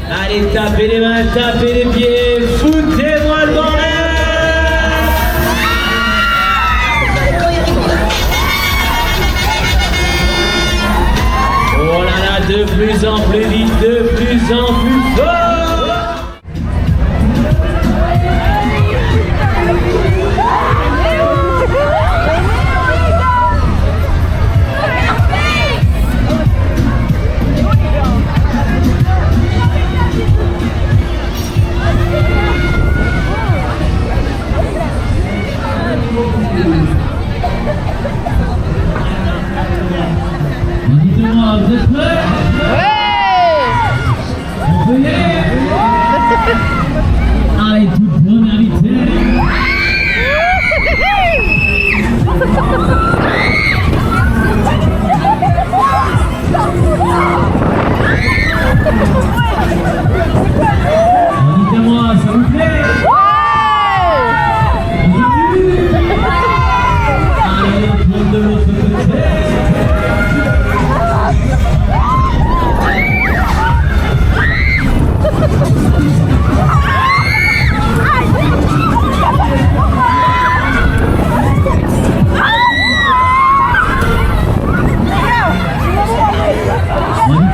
Allez, tapez les mains, tapez les pieds, foutez-moi le bordel. Oh là là, de plus en plus vite, de plus en plus fort. Dites-moi, vous êtes prêts? Ouais. On peut y aller? Allez, toute première vitesse. Dites-moi, ça vous plaît? Allez, on tourne de l'autre côté.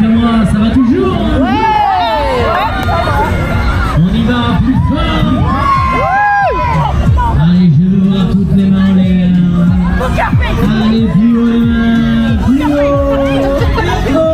Dites-moi, ça va toujours? On y va plus fort. Allez, je veux voir toutes les mains en l'air. Allez, plus haut les mains, plus haut, plus haut.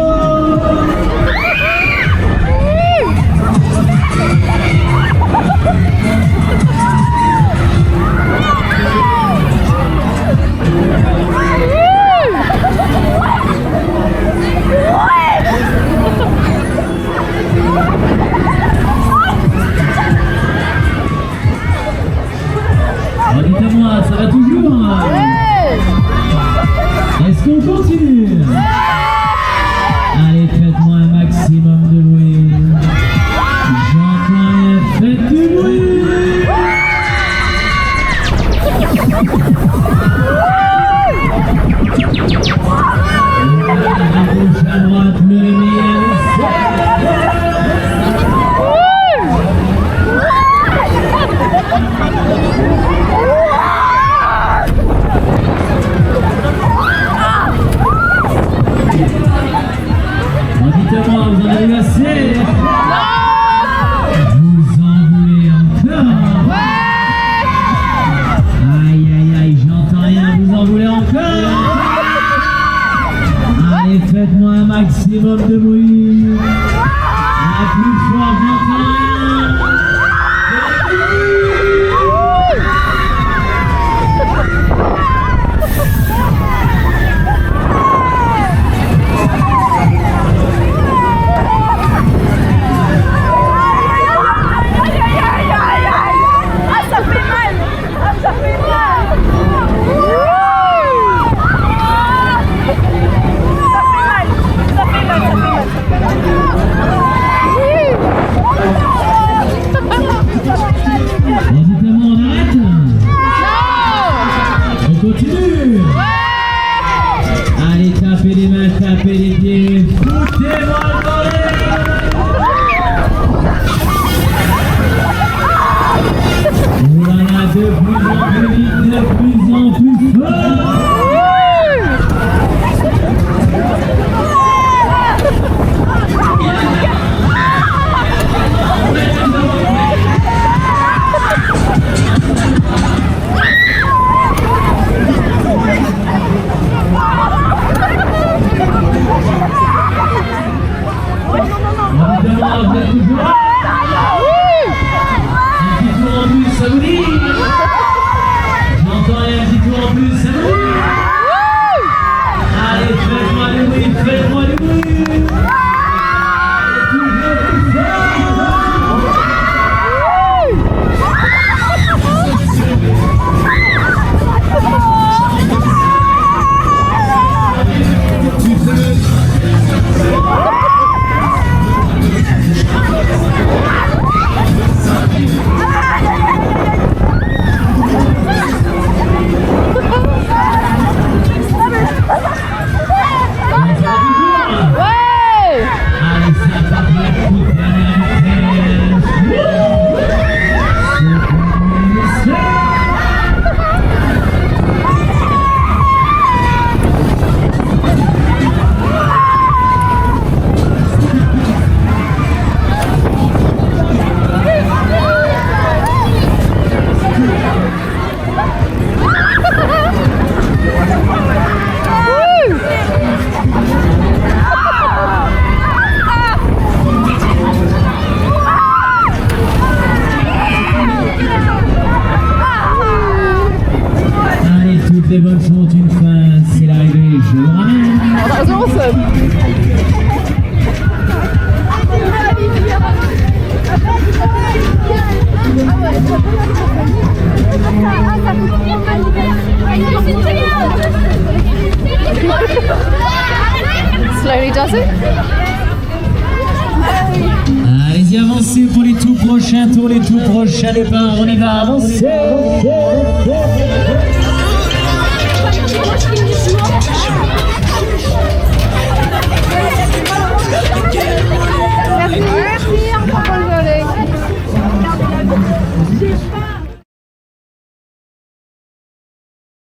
Dites-moi, ça va toujours? Est-ce qu'on continue? Allez, faites-moi un maximum de bruit. J'entends rien, faites du bruit. À gauche, à droite, le meilleur. Dites-moi, vous en avez assez? Vous en voulez encore? Aïe, aïe, aïe, j'entends rien, vous en voulez encore? Allez, faites-moi un maximum de bruit. À plus fort, j'entends rien. Tapez les pieds, foutez-moi le bordel. Oh là là, de plus en plus vite, de plus en plus fort. J'entends Allez-y, avancez pour les tout prochains tours, les tout prochains départs. On y va, avancez.